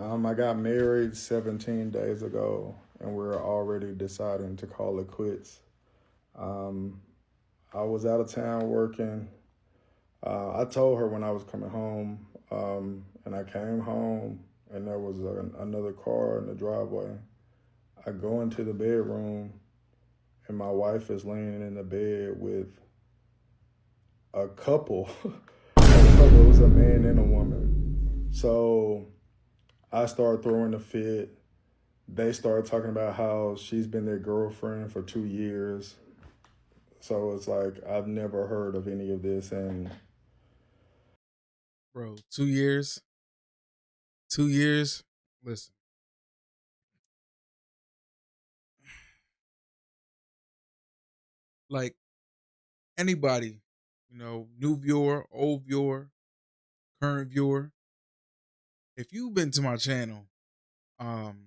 I got married 17 days ago, and we're already deciding to call it quits. Um, I was out of town working. I told her when I was coming home, and I came home, and there was another car in the driveway. I go into the bedroom, and my wife is laying in the bed with a couple. It was a man and a woman. So I started throwing a fit. They started talking about how she's been their girlfriend for 2 years. So it's like I've never heard of any of this, and Bro, 2 years, 2 years. Listen, like anybody, new viewer, old viewer, current viewer, if you've been to my channel, um,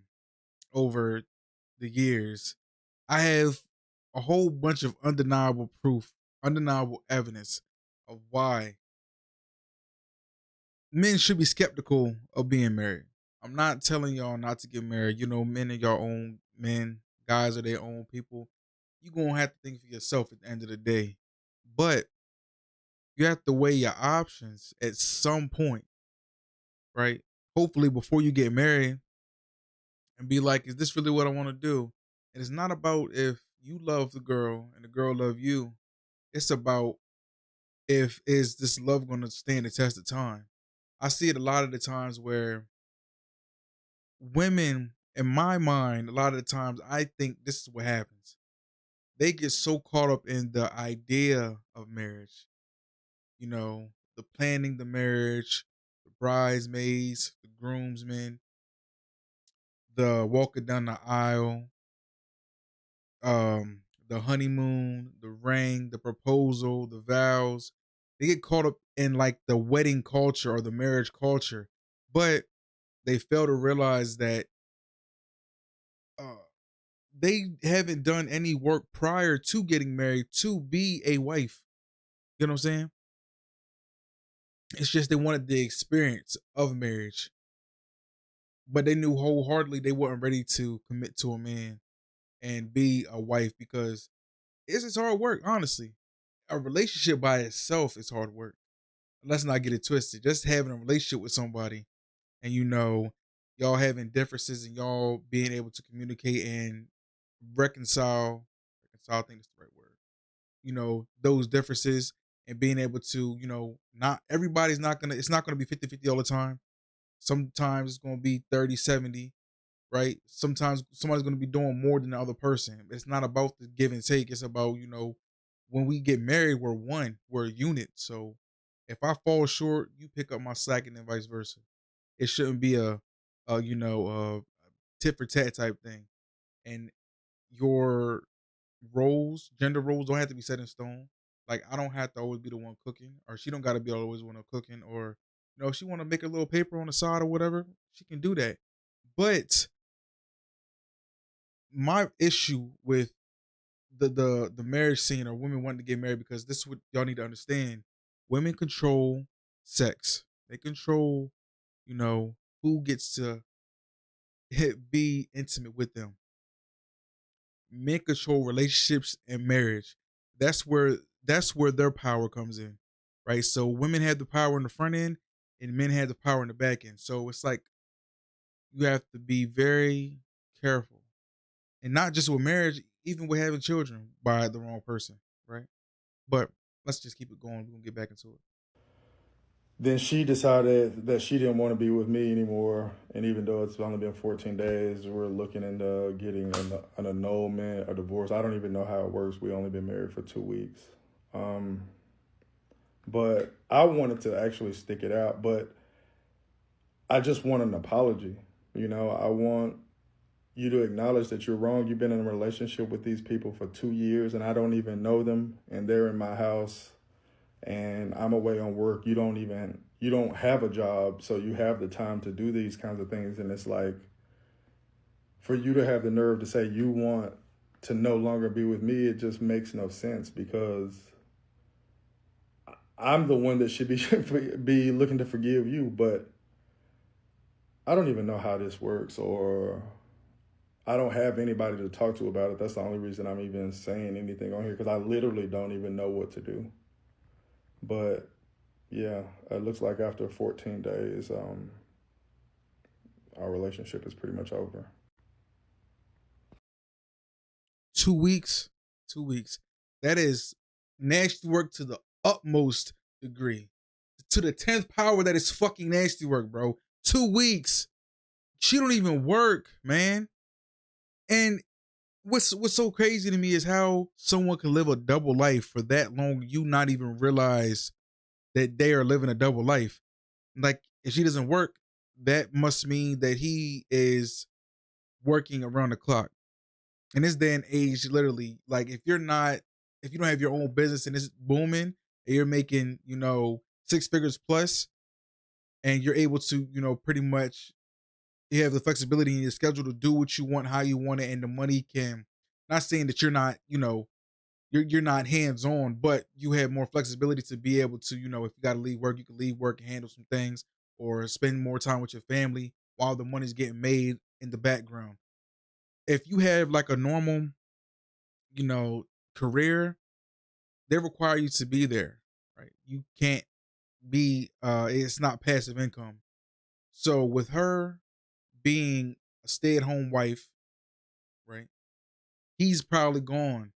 over the years, I have a whole bunch of undeniable proof, undeniable evidence of why men should be skeptical of being married. I'm not telling y'all not to get married. Men are your own men, guys are their own people. You're gonna have to think for yourself at the end of the day. But you have to weigh your options at some point, right? Hopefully before you get married and be like, is this really what I want to do? And it's not about if you love the girl and the girl love you. It's about if is this love gonna stand the test of time. I see it a lot of the times where women, in my mind, a lot of the times I think this is what happens. They get so caught up in the idea of marriage, the planning the marriage, the bridesmaids, the groomsmen, the walking down the aisle, the honeymoon, the ring, the proposal, the vows. They get caught up in like the wedding culture or the marriage culture, but they fail to realize that uh, they haven't done any work prior to getting married to be a wife. You know what I'm saying? It's just they wanted the experience of marriage, but they knew wholeheartedly they weren't ready to commit to a man and be a wife because it's just hard work, honestly. A relationship by itself is hard work. Let's not get it twisted. Just having a relationship with somebody and y'all having differences and y'all being able to communicate and reconcile, I think that's the right word. Those differences and being able to, not everybody's not gonna it's not gonna be 50-50 all the time. Sometimes it's gonna be 30-70, right? Sometimes somebody's gonna be doing more than the other person. It's not about the give and take. It's about, when we get married, we're one, we're a unit. So if I fall short, you pick up my slack and then vice versa. It shouldn't be a tit for tat type thing. And your gender roles don't have to be set in stone. Like I don't have to always be the one cooking, or she don't got to be always the one cooking, or if she want to make a little paper on the side or whatever, she can do that. But my issue with the marriage scene or women wanting to get married, because this is what y'all need to understand: women control sex. They control, you know, who gets to be intimate with them. Men control relationships and marriage. That's where their power comes in, right? So women have the power in the front end, and men have the power in the back end. So it's like you have to be very careful, and not just with marriage, even with having children by the wrong person, right? But let's just keep it going. We're gonna get back into it. then she decided that she didn't want to be with me anymore. And even though it's only been 14 days, we're looking into getting an annulment, a divorce. I don't even know how it works. We only been married for 2 weeks. Um, but I wanted to actually stick it out, but I just want an apology. I want you to acknowledge that you're wrong. You've been in a relationship with these people for 2 years, and I don't even know them, and they're in my house, and I'm away on work. You don't have a job, so you have the time to do these kinds of things, and it's like for you to have the nerve to say you want to no longer be with me, it just makes no sense because I'm the one that should be be looking to forgive you, but I don't even know how this works, or I don't have anybody to talk to about it. That's the only reason I'm even saying anything on here, because I literally don't even know what to do. But yeah, it looks like after 14 days, our relationship is pretty much over. 2 weeks, 2 weeks. That is nasty work to the utmost degree, to the 10th power. That is fucking nasty work, bro. 2 weeks. She don't even work, man. And what's so crazy to me is how someone can live a double life for that long, you not even realize that they are living a double life. Like, if she doesn't work, that must mean that he is working around the clock. In this day and age, literally, like, if you don't have your own business and it's booming and you're making, 6 figures plus, and you're able to, pretty much, you have the flexibility in your schedule to do what you want, how you want it, and the money can, not saying that you're not, you're not hands on, but you have more flexibility to be able to, if you got to leave work, you can leave work and handle some things, or spend more time with your family while the money's getting made in the background. If you have like a normal, you know, career, they require you to be there, right? You can't be it's not passive income. So with her being a stay-at-home wife, right? He's probably gone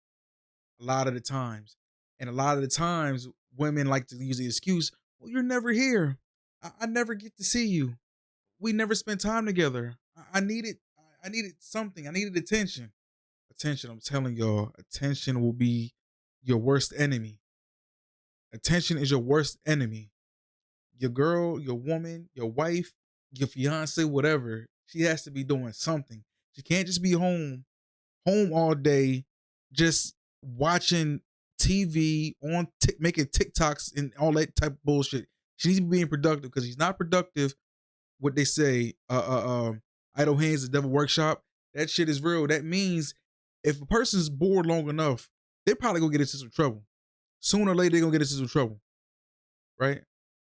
a lot of the times. And a lot of the times women like to use the excuse, well, you're never here. I never get to see you. We never spend time together. I needed something. I needed attention. Attention, I'm telling y'all, attention will be your worst enemy. Attention is your worst enemy. Your girl, your woman, your wife, your fiance, whatever, she has to be doing something. She can't just be home all day, just watching TV making TikToks and all that type of bullshit. She needs to be being productive, because he's not productive. What they say, idle hands, the devil workshop. That shit is real. That means if a person's bored long enough, they're probably gonna get into some trouble. Sooner or later, they're gonna get into some trouble, right?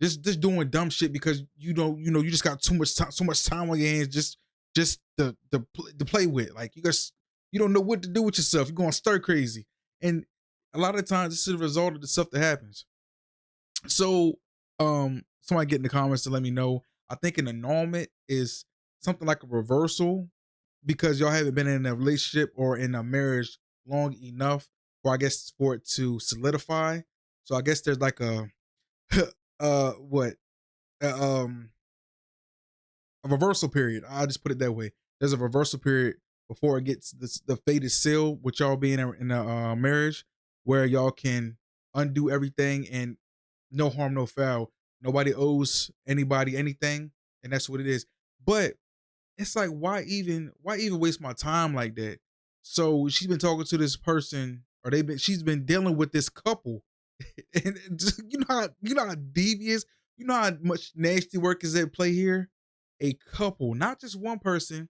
Just doing dumb shit because you just got so much time on your hands, just to play with. Like, you don't know what to do with yourself. You're going stir crazy, and a lot of times this is a result of the stuff that happens. So, somebody get in the comments to let me know. I think an annulment is something like a reversal, because y'all haven't been in a relationship or in a marriage long enough for, I guess, for it to solidify. So I guess there's like a what um a reversal period. I'll just put it that way. There's a reversal period before it gets the fate is sealed with y'all being in a marriage, where y'all can undo everything and no harm, no foul. Nobody owes anybody anything, and that's what it is. But it's like, why even waste my time like that? So she's been talking to this person, or she's been dealing with this couple, and just, you know how devious, you know how much nasty work is at play here. A couple, not just one person.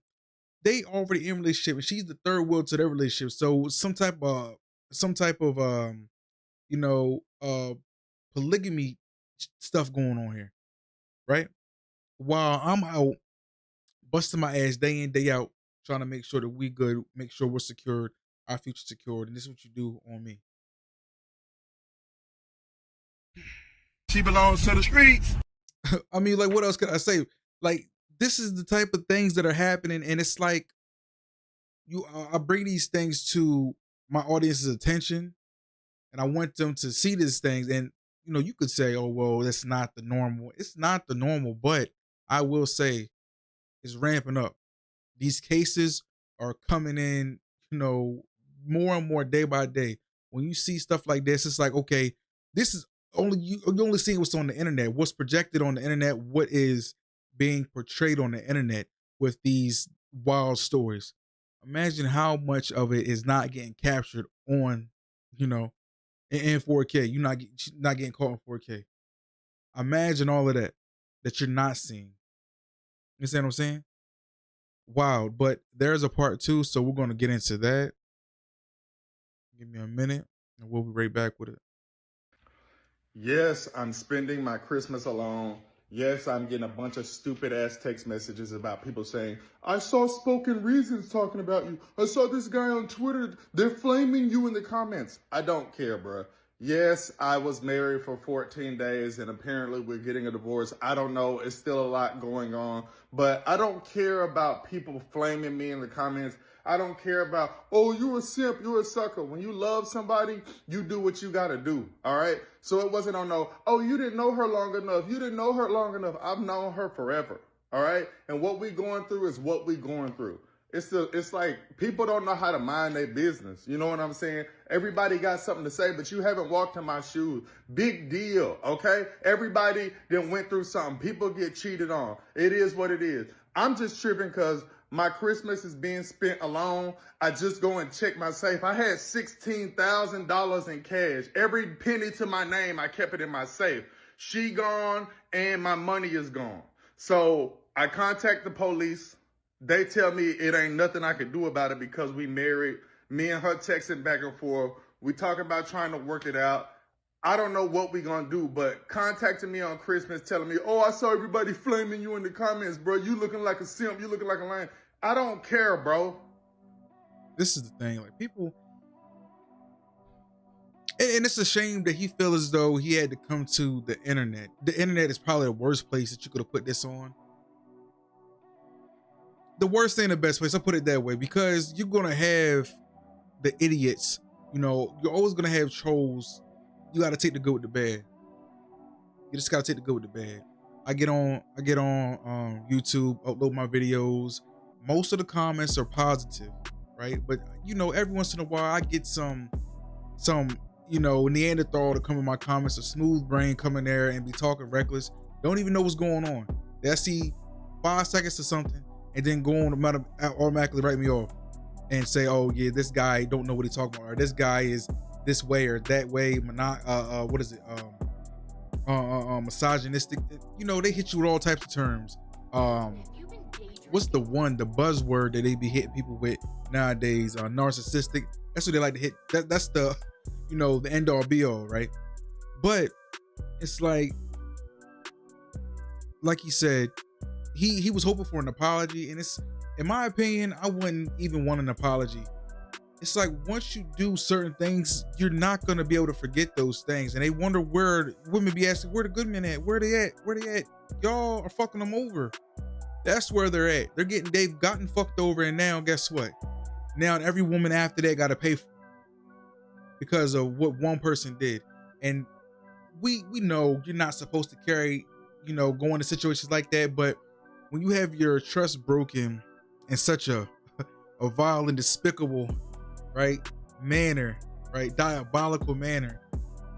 They already in a relationship, and she's the third wheel to their relationship. So some type of you know uh polygamy stuff going on here, right? While I'm out busting my ass day in, day out, trying to make sure that we good, make sure we're secured, our future secured, and this is what you do on me. She belongs to the streets. I mean, like, what else could I say? Like, this is the type of things that are happening, and it's like, I bring these things to my audience's attention, and I want them to see these things. And you could say, "Oh, well, that's not the normal." It's not the normal, but I will say it's ramping up. These cases are coming in, you know, more and more day by day. When you see stuff like this, it's like, okay, this is you only see what's on the internet, what's projected on the internet, what is being portrayed on the internet with these wild stories. Imagine how much of it is not getting captured on, you know, in 4K. Not getting caught in 4K. Imagine all of that you're not seeing. You see what I'm saying? Wild, but there's a part two, so we're going to get into that. Give me a minute, and we'll be right back with it. Yes, I'm spending my Christmas alone. Yes, I'm getting a bunch of stupid ass text messages about people saying, I saw Spoken Reasons talking about you. I saw this guy on Twitter. They're flaming you in the comments. I don't care, bro. Yes, I was married for 14 days and apparently we're getting a divorce. I don't know. It's still a lot going on. But I don't care about people flaming me in the comments. I don't care about, oh, you're a simp, you're a sucker. When you love somebody, you do what you got to do, all right? So it wasn't on no, oh, you didn't know her long enough. You didn't know her long enough. I've known her forever, all right? And what we going through is what we going through. It's like people don't know how to mind their business. You know what I'm saying? Everybody got something to say, but you haven't walked in my shoes. Big deal, okay? Everybody then went through something. People get cheated on. It is what it is. I'm just tripping because my Christmas is being spent alone. I just go and check my safe. I had $16,000 in cash. Every penny to my name, I kept it in my safe. She gone and my money is gone. So I contact the police. They tell me it ain't nothing I can do about it because we married. Me and her texting back and forth. We talk about trying to work it out. I don't know what we gonna do, but contacting me on Christmas telling me, oh, I saw everybody flaming you in the comments, bro. You looking like a simp. You looking like a lion. I don't care, bro. This is the thing. Like people, and it's a shame that he feels as though he had to come to the internet. The internet is probably the worst place that you could have put this on. The worst ain't the best place. I'll put it that way because you're gonna have the idiots. You know, you're always gonna have trolls. You got to take the good with the bad. You just got to take the good with the bad. I get on YouTube, upload my videos. Most of the comments are positive, right? But you know, every once in a while I get some Neanderthal to come in my comments, a smooth brain come in there and be talking reckless. Don't even know what's going on. They see 5 seconds or something and then go on automatically write me off and say, oh yeah, this guy don't know what he's talking about, or this guy is this way or that way, misogynistic. You know, they hit you with all types of terms. What's the buzzword that they be hitting people with nowadays? Narcissistic. That's what they like to hit. That's the, the end all be all, right? But it's like he said, he was hoping for an apology, and it's, in my opinion, I wouldn't even want an apology. It's like once you do certain things, you're not gonna be able to forget those things. And they wonder where women be asking, where the good men at? Where they at? Where they at? Y'all are fucking them over. That's where they're at. They've gotten fucked over, and now guess what? Now every woman after that got to pay for it because of what one person did. And we know you're not supposed to carry, go into situations like that. But when you have your trust broken in such a vile and despicable, right, manner, right, diabolical manner,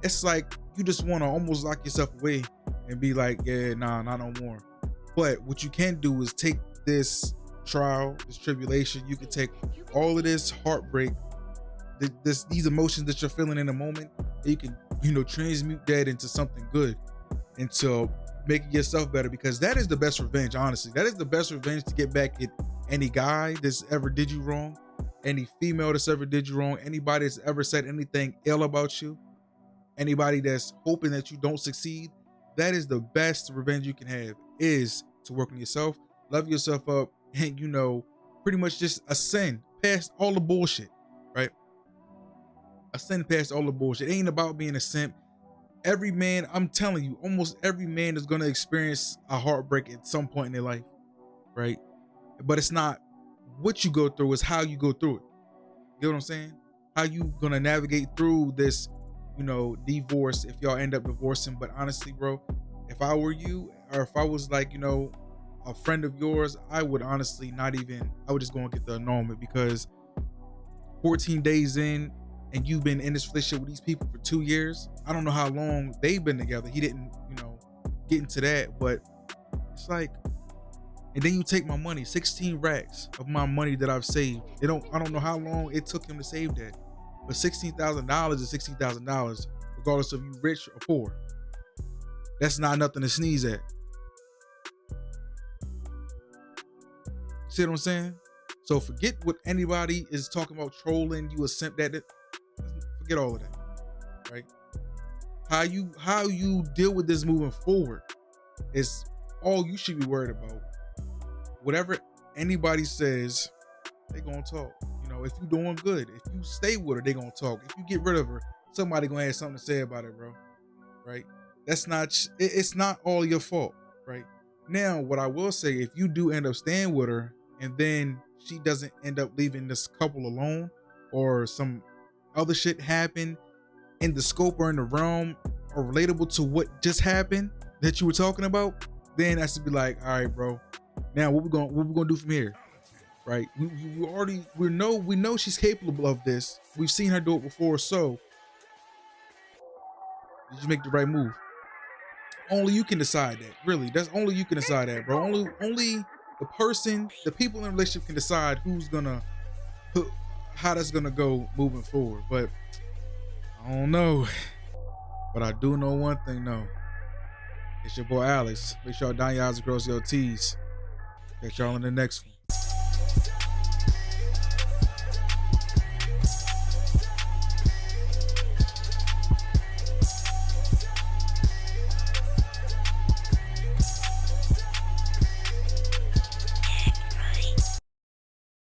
it's like you just want to almost lock yourself away and be like, yeah, nah, not no more. But what you can do is take this trial, this tribulation. You can take all of this heartbreak, these emotions that you're feeling in a moment, and you can, transmute that into something good, into making yourself better, because that is the best revenge. Honestly, that is the best revenge to get back at any guy that's ever did you wrong, any female that's ever did you wrong, anybody that's ever said anything ill about you, anybody that's hoping that you don't succeed. That is the best revenge you can have, is to work on yourself, love yourself up, and pretty much just ascend past all the bullshit, right? Ascend past all the bullshit. It ain't about being a simp. Every man, I'm telling you, almost every man is going to experience a heartbreak at some point in their life, right? But it's not what you go through, it's how you go through it. You know what I'm saying? How you gonna navigate through this, divorce, if y'all end up divorcing. But honestly, bro, if I were you, or if I was like, a friend of yours, I would honestly I would just go and get the annulment, because 14 days in and you've been in this relationship with these people for 2 years. I don't know how long they've been together. He didn't, get into that, but it's like, and then you take my money, 16 racks of my money that I've saved. I don't know how long it took him to save that, but $16,000 is $16,000, regardless of you rich or poor. That's not nothing to sneeze at. See what I'm saying? So forget what anybody is talking about, trolling you, a simp, that. Forget all of that, right? How you deal with this moving forward, It's all you should be worried about. Whatever anybody says, they gonna talk. You know, if you doing good, if you stay with her, they gonna talk. If you get rid of her, somebody gonna have something to say about it, bro. Right? That's not. It's not all your fault, right? Now, what I will say, if you do end up staying with her, and then she doesn't end up leaving this couple alone, or some other shit happen in the scope or in the realm or relatable to what just happened that you were talking about, then that's to be like, all right, bro. Now what we gonna do from here, right? We know she's capable of this. We've seen her do it before. So did you make the right move? Only you can decide that. Really, that's only you can decide that, bro. Only the people in the relationship can decide how that's gonna go moving forward. But I don't know. But I do know one thing, though. It's your boy Alex. Make sure y'all down your eyes across your T's. Catch y'all in the next one.